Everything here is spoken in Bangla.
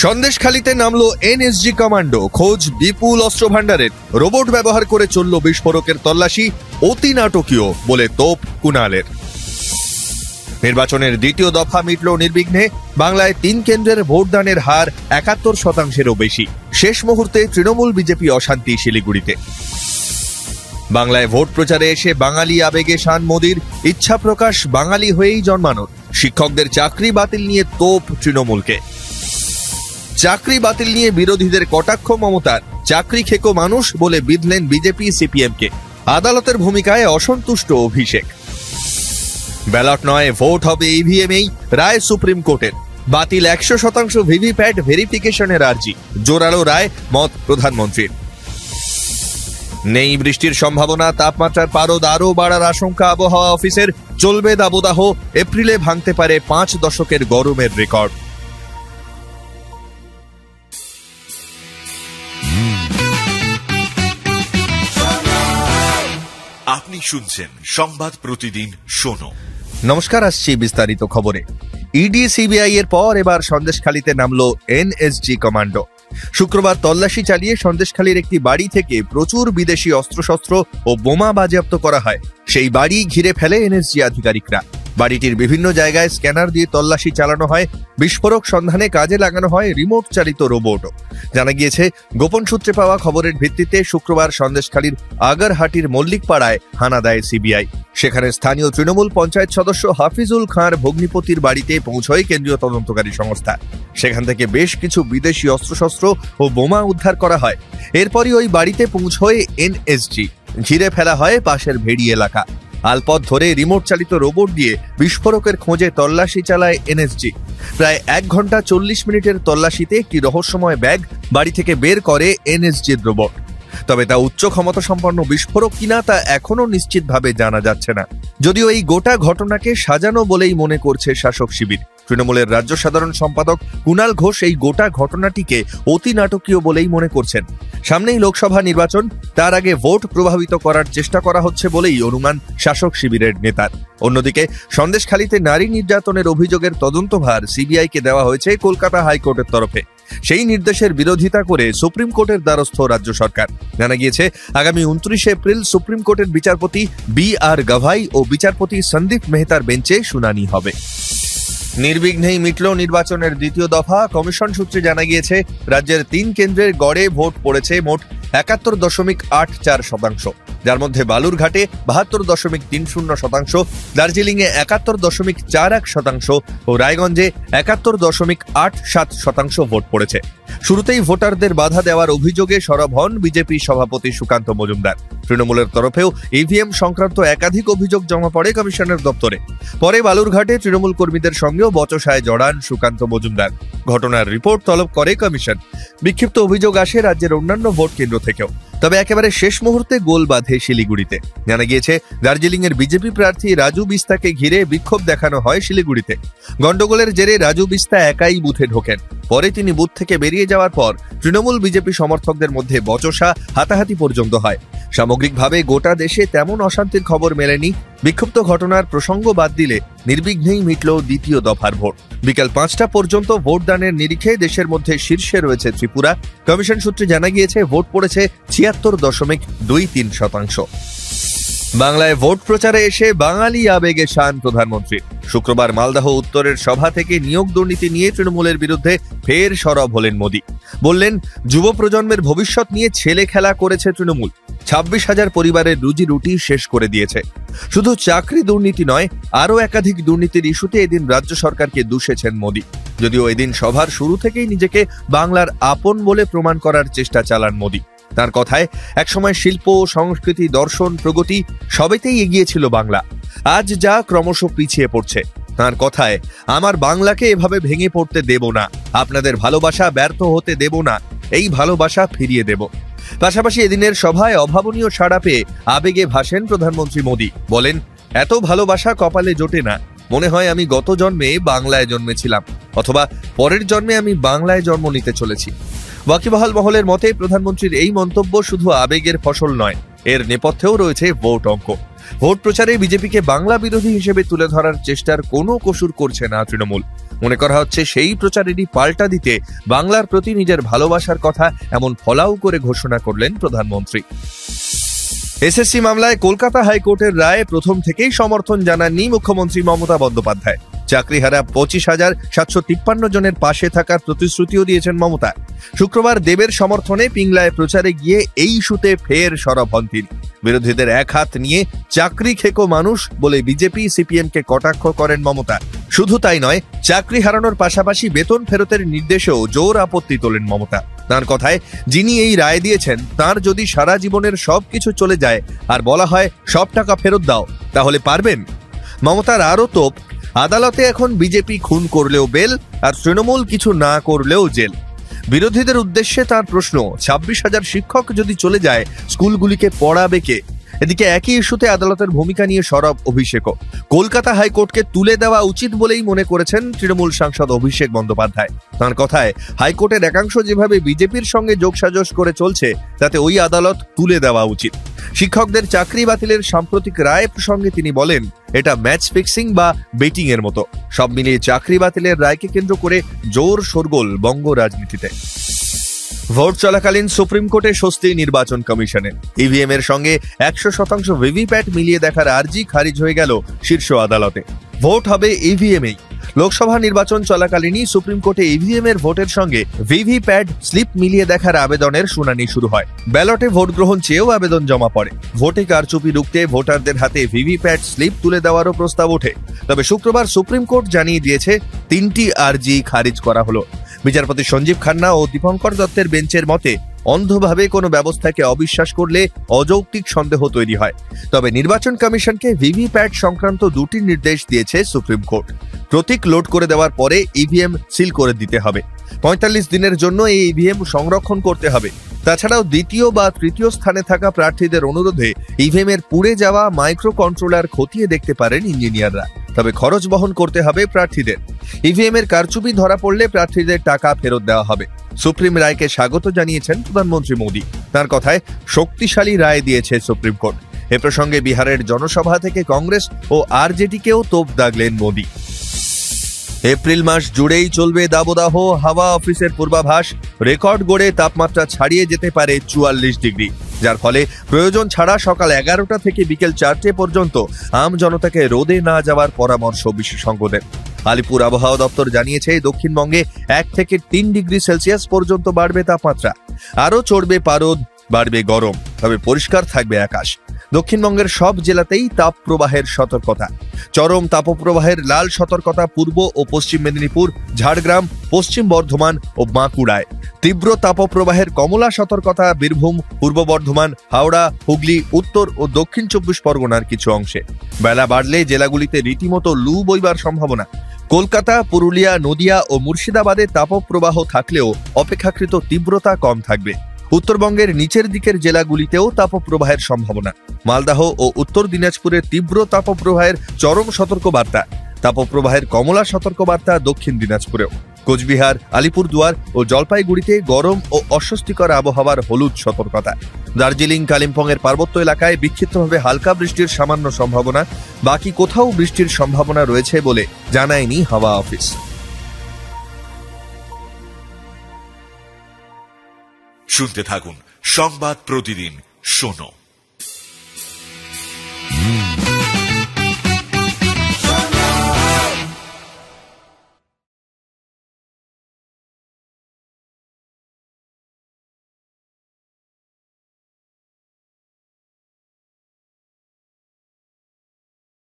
সন্দেশখালীতে নামলো এনএসজি কমান্ডো, খোঁজ বিপুল অস্ত্র ভান্ডারের। রোবট ব্যবহার করে চলল বিস্ফোরকের তল্লাশি, অতি নাটকীয় বলে তোপ কুণালের। নির্বাচনের দ্বিতীয় দফা মিটল নির্বিঘ্নে। বাংলায় 3 কেন্দ্রের ভোটদানের হার 71%-এরও বেশি। শেষ মুহূর্তে তৃণমূল বিজেপি অশান্তি শিলিগুড়িতে। বাংলায় ভোট প্রচারে এসে বাঙালি আবেগে শান মোদির, ইচ্ছা প্রকাশ বাঙালি হয়েই জন্মানোর। শিক্ষকদের চাকরি বাতিল নিয়ে তোপ তৃণমূলকে। চাকরি বাতিল নিয়ে বিরোধীদের কটাক্ষ মমতার। চাকরি খেকো মানুষ বলে বিধলেন বিজেপি সিপিএমকে। আদালতের ভূমিকায় অসন্তুষ্ট অভিষেক। ব্যালট নয়, ভোট হবে ইভিএমেই, রায় সুপ্রিম কোর্টের। বাতিল 100% ভিভিপ্যাট ভেরিফিকেশনের আর্জি। জোরালো রায়, মত প্রধানমন্ত্রীর। নেই বৃষ্টির সম্ভাবনা, তাপমাত্রার পারদ আরও বাড়ার আশঙ্কা আবহাওয়া অফিসের। চলবে দাবদাহ, এপ্রিলে ভাঙতে পারে 5 দশকের গরমের রেকর্ড। আপনি শুনছেন সংবাদ প্রতিদিন শোনো। নমস্কার, আসছি বিস্তারিত খবরে। ইডি সিবিআই এর পর এবার সন্দেশখালীতে নামলো এনএসজি কমান্ডো। শুক্রবার তল্লাশি চালিয়ে সন্দেশখালীর একটি বাড়ি থেকে প্রচুর বিদেশি অস্ত্রশস্ত্র ও বোমা বাজেয়াপ্ত করা হয়। সেই বাড়ি ঘিরে ফেলে এনএসজি আধিকারিকরা। বাড়িটির বিভিন্ন জায়গায় স্ক্যানার দিয়ে তল্লাশি চালানো হয়। বিস্ফোরক সন্ধানে কাজে লাগানো হয় রিমোট চালিত রোবটও। জানা গিয়েছে, গোপন সূত্রে পাওয়া খবরের ভিত্তিতে শুক্রবার সন্দেশখালীর আগারহাটির মল্লিকপাড়ায় হানা দেয় সিবিআই। সেখানে স্থানীয় তৃণমূল পঞ্চায়েত সদস্য হাফিজুল খাঁর ভগ্নিপতির বাড়িতে পৌঁছয় কেন্দ্রীয় তদন্তকারী সংস্থা। সেখান থেকে বেশ কিছু বিদেশি অস্ত্রশস্ত্র ও বোমা উদ্ধার করা হয়। এরপরই ওই বাড়িতে পৌঁছয় এনএসজি। ঘিরে ফেলা হয় পাশের ভেড়ি এলাকা। আলপথ ধরে রিমোট চালিত রোবট দিয়ে বিস্ফোরকের খোঁজে তল্লাশি চালায় এনএসজি। প্রায় 1 ঘন্টা 40 মিনিটের তল্লাশিতে একটি রহস্যময় ব্যাগ বাড়ি থেকে বের করে এনএসজির রোবট। তবে তা উচ্চ ক্ষমতা সম্পন্ন বিস্ফোরক কিনা তা এখনো নিশ্চিতভাবে জানা যাচ্ছে না। যদিও এই গোটা ঘটনাকে সাজানো বলেই মনে করছে শাসক শিবির। তৃণমূলের রাজ্য সাধারণ সম্পাদক কুণাল ঘোষ এই গোটা ঘটনাটিকে অতি নাটকীয় বলেই মনে করছেন। সামনেই লোকসভা নির্বাচন, তার আগে ভোট প্রভাবিত করার চেষ্টা করা হচ্ছে বলেই অনুমান শাসক শিবিরের নেতার। অন্যদিকে সন্দেশখালীতে নারী নির্যাতনের অভিযোগের তদন্তভার সিবিআইকে দেওয়া হয়েছে কলকাতা হাইকোর্টের তরফে। সেই নির্দেশের বিরোধিতা করে সুপ্রিম কোর্টের দ্বারস্থ রাজ্য সরকার। জানা গিয়েছে, আগামী 29 এপ্রিল সুপ্রিম কোর্টের বিচারপতি বি.আর. গাভাই ও বিচারপতি সন্দীপ মেহতার বেঞ্চে শুনানি হবে। নির্বিঘ্নেই মিটল নির্বাচনের দ্বিতীয় দফা। কমিশন সূত্রে জানা গিয়েছে, রাজ্যের 3 কেন্দ্রের গড়ে ভোট পড়েছে মোট 71.84%, যার মধ্যে বালুরঘাটে 72.30%, দার্জিলিংয়ে 71.41% ও রায়গঞ্জে 71.87% ভোট পড়েছে। শুরুতেই ভোটারদের বাধা দেওয়ার অভিযোগে সরব হন বিজেপি সভাপতি সুকান্ত মজুমদার। তৃণমূলের তরফেও ইভিএম সংক্রান্ত একাধিক অভিযোগ জমা পড়ে কমিশনের দপ্তরে। পরে বালুরঘাটে তৃণমূল কর্মীদের সঙ্গেও বচসায় জড়ান সুকান্ত মজুমদার। ঘটনার রিপোর্ট তলব করে কমিশন। বিক্ষিপ্ত অভিযোগ আসে রাজ্যের অন্যান্য ভোট কেন্দ্র থেকেও। তবে একেবারে শেষ মুহূর্তে গোল বাঁধে শিলিগুড়িতে। জানা গিয়েছে, দার্জিলিংয়ের বিজেপি প্রার্থী রাজু বিস্তাকে ঘিরে বিক্ষোভ দেখানো হয় শিলিগুড়িতে। গন্ডগোলের জেরে রাজু বিস্তা একাই বুথে ঢোকেন। পরে তিনি বুথ থেকে বেরিয়ে যাওয়ার পর তৃণমূল বিজেপি সমর্থকদের মধ্যে বচসা, হাতাহাতি পর্যন্ত হয়। সামগ্রিকভাবে গোটা দেশে তেমন অশান্তির খবর মেলেনি। বিক্ষুব্ধ ঘটনার প্রসঙ্গ বাদ দিলে নির্বিঘ্নেই মিটল দ্বিতীয় দফার ভোট। বিকাল 5টা পর্যন্ত ভোটদানের নিরিখে দেশের মধ্যে শীর্ষে রয়েছে ত্রিপুরা। কমিশন সূত্রে জানা গিয়েছে, ভোট পড়েছে 76.23%। বাংলায় ভোট প্রচারে এসে বাঙালি আবেগে শান প্রধানমন্ত্রী। শুক্রবার মালদহ উত্তরের সভা থেকে নিয়োগ দুর্নীতি নিয়ে তৃণমূলের বিরুদ্ধে ফের সরব হলেন মোদি। বললেন, যুব প্রজন্মের ভবিষ্যৎ নিয়ে ছেলে খেলা করেছে তৃণমূল। 26,000 পরিবারের রুজি রুটি শেষ করে দিয়েছে। শুধু চাকরি দুর্নীতি নয়, আরও একাধিক দুর্নীতির ইস্যুতে এদিন রাজ্য সরকারকে দুষেছেন মোদি। যদিও এদিন সভার শুরু থেকেই নিজেকে বাংলার আপন বলে প্রমাণ করার চেষ্টা চালান মোদি। তার কথায়, একসময় শিল্প, সংস্কৃতি, দর্শন, প্রগতি সবেতেই এগিয়ে ছিল বাংলা। আজ যা ক্রমশ পিছিয়ে পড়ছে। তার কথায়, আমার বাংলাকে এভাবে ভেঙে পড়তে দেব না, আপনাদের ভালোবাসা ব্যর্থ হতে দেব না, এই ভালোবাসা ফিরিয়ে দেব। পাশাপাশি এদিনের সভায় অভাবনীয় সাড়া পেয়ে আবেগে ভাসেন প্রধানমন্ত্রী মোদি। বলেন, এত ভালোবাসা কপালে জোটে না। মনে হয় আমি গত জন্মে বাংলায় জন্মেছিলাম, অথবা পরের জন্মে আমি বাংলায় জন্ম নিতে চলেছি। ওয়াকিবহাল মহলের মতে প্রধানমন্ত্রীর এই মন্তব্য শুধু আবেগের ফসল নয়, এর নেপথ্যেও রয়েছে ভোট অঙ্ক। ভোট প্রচারে বিজেপিকে বাংলা বিরোধী হিসেবে তুলে ধরার চেষ্টার কোনো কসুর করছে না তৃণমূল। মনে করা হচ্ছে সেই প্রচারেরই পাল্টা দিতে বাংলার প্রতি নিজের ভালোবাসার কথা এমন ফলাও করে ঘোষণা করলেন প্রধানমন্ত্রী। এসএসসি মামলায় কলকাতা হাইকোর্টের রায়ে প্রথম থেকেই সমর্থন জানাননি মুখ্যমন্ত্রী মমতা বন্দ্যোপাধ্যায়। চাকরিহারা 25,753 জনের পাশে থাকার প্রতিশ্রুতিও দিয়েছেন মমতা। শুক্রবার দেবের সমর্থনে পিংলায় প্রচারে গিয়ে এই ইস্যুতে ফের সরব হন তিনি। বিরোধীদের এক হাত নিয়ে চাকরি খেকো মানুষ বলে বিজেপি সিপিএমকে কটাক্ষ করেন মমতা। শুধু তাই নয়, চাকরি হারানোর পাশাপাশি বেতন ফেরতের নির্দেশেও জোর আপত্তি তোলেন মমতা। তাঁর কথায়, যিনি এই রায় দিয়েছেন তার যদি সারা জীবনের সবকিছু চলে যায় আর বলা হয় সব টাকা ফেরত দাও, তাহলে পারবেন? মমতার আরও তোপ, আদালতে এখন বিজেপি খুন করলেও বেল আর তৃণমূল কিছু না করলেও জেল। বিরোধীদের উদ্দেশ্যে তার প্রশ্ন, 26,000 শিক্ষক যদি চলে যায় স্কুলগুলিকে পড়াবে কে? এদিকে একই ইস্যুতে আদালতের ভূমিকা নিয়ে সরব অভিষেকও। কলকাতা হাইকোর্টকে তুলে দেওয়া উচিত বলেই মনে করেছেন তৃণমূল সাংসদ অভিষেক বন্দ্যোপাধ্যায়। তাঁর কথায়, হাইকোর্টের একাংশ যেভাবে বিজেপির সঙ্গে যোগসাজশ করে চলছে তাতে ওই আদালত তুলে দেওয়া উচিত। শিক্ষকদের চাকরি বাতিলের সাম্প্রতিক রায় প্রসঙ্গে তিনি বলেন, এটা ম্যাচ ফিক্সিং বা বেটিং এর মতো। সব মিলিয়ে চাকরি বাতিলের রায়কে কেন্দ্র করে জোর শোরগোল বঙ্গ রাজনীতিতে। ভোট চলাকালীন সুপ্রিম কোর্টে স্বস্তি নির্বাচন কমিশনের। ইভিএম এর সঙ্গে 100% ভিভিপ্যাট মিলিয়ে দেখার আর্জি খারিজ হয়ে গেল শীর্ষ আদালতে। ভোট হবে ইভিএমেই। লোকসভা নির্বাচন চলাকালীনই সুপ্রিম কোর্টে ইভিএম এর ভোটের সঙ্গে ভিভিপ্যাট স্লিপ মিলিয়ে দেখার আবেদনের শুনানি শুরু হয়। ব্যালটে ভোট গ্রহণ চেয়েও আবেদন জমা পড়ে। ভোটে কারচুপি রুখতে ভোটারদের হাতে ভিভিপ্যাট স্লিপ তুলে দেওয়ারও প্রস্তাব ওঠে। তবে শুক্রবার সুপ্রিম কোর্ট জানিয়ে দিয়েছে 3টি আর্জি খারিজ করা হলো। বিচারপতি সঞ্জীব খান্না ও দীপঙ্কর দত্তের বেঞ্চের মতে, অন্ধভাবে কোনো ব্যবস্থাকে অবিশ্বাস করলে অযৌক্তিক সন্দেহ তৈরি হয়। তবে নির্বাচন কমিশনকে ভিভিপ্যাট সংক্রান্ত 2টি নির্দেশ দিয়েছে সুপ্রিম কোর্ট। প্রতীক লোড করে দেওয়ার পরে ইভিএম সিল করে দিতে হবে। 45 দিনের জন্য এই ইভিএম সংরক্ষণ করতে হবে। তাছাড়াও দ্বিতীয় বা তৃতীয় স্থানে থাকা প্রার্থীদের অনুরোধে ইভিএম এর পুড়ে যাওয়া মাইক্রো কন্ট্রোলার খতিয়ে দেখতে পারেন ইঞ্জিনিয়াররা। তবে খরচ বহন করতে হবে প্রার্থীদের। ইভিএম এর কারচুপি ধরা পড়লে প্রার্থীদের টাকা ফেরত দেওয়া হবে। সুপ্রিম রায়কে স্বাগত জানিয়েছেন প্রধানমন্ত্রী মোদী। তার কথায়, শক্তিশালী রায় দিয়েছে সুপ্রিম কোর্ট। এ প্রসঙ্গে বিহারের জনসভা থেকে কংগ্রেস ও আরজেডিকেও তোপ দাগলেন মোদী। এপ্রিল মাস জুড়েই চলবে দাবদাহ। হাওয়া অফিসের পূর্বাভাস, রেকর্ড গড়ে তাপমাত্রা ছাড়িয়ে যেতে পারে 44 ডিগ্রি, যার ফলে প্রয়োজন ছাড়া সকাল 11টা থেকে বিকেল 4টে পর্যন্ত আম জনতাকে রোদে না যাওয়ার পরামর্শ বিশেষজ্ঞদের। আলিপুর আবহাওয়া দপ্তর জানিয়েছে, দক্ষিণবঙ্গে 1 থেকে 3 ডিগ্রি সেলসিয়াস পর্যন্ত বাড়বে তাপমাত্রা। আরও চড়বে পারদ, বাড়বে গরম, তবে পরিষ্কার থাকবে আকাশ। দক্ষিণবঙ্গের সব জেলাতেই তাপ প্রবাহের সতর্কতা। চরম তাপপ্রবাহের লাল সতর্কতা পূর্ব ও পশ্চিম মেদিনীপুর, ঝাড়গ্রাম, পশ্চিম বর্ধমান ও বাঁকুড়ায়। তীব্র তাপপ্রবাহের কমলা সতর্কতা বীরভূম, পূর্ব বর্ধমান, হাওড়া, হুগলি, উত্তর ও দক্ষিণ 24 পরগনার কিছু অংশে। বেলা বাড়লে জেলাগুলিতে রীতিমতো লু বইবার সম্ভাবনা। কলকাতা, পুরুলিয়া, নদিয়া ও মুর্শিদাবাদে তাপপ্রবাহ থাকলেও অপেক্ষাকৃত তীব্রতা কম থাকবে। উত্তরবঙ্গের নিচের দিকের জেলাগুলিতেও তাপপ্রবাহের সম্ভাবনা। মালদহ ও উত্তর দিনাজপুরের তীব্র তাপপ্রবাহের চরম সতর্কবার্তা। তাপপ্রবাহের কমলা সতর্কবার্তা দক্ষিণ দিনাজপুরেও। কোচবিহার, আলিপুরদুয়ার ও জলপাইগুড়িতে গরম ও অস্বস্তিকর আবহাওয়ার হলুদ সতর্কতা। দার্জিলিং, কালিম্পংয়ের পার্বত্য এলাকায় বিক্ষিপ্তভাবে হালকা বৃষ্টির সামান্য সম্ভাবনা। বাকি কোথাও বৃষ্টির সম্ভাবনা রয়েছে বলে জানায়নি হাওয়া অফিস। শুনতে থাকুন সংবাদ প্রতিদিন শোনো।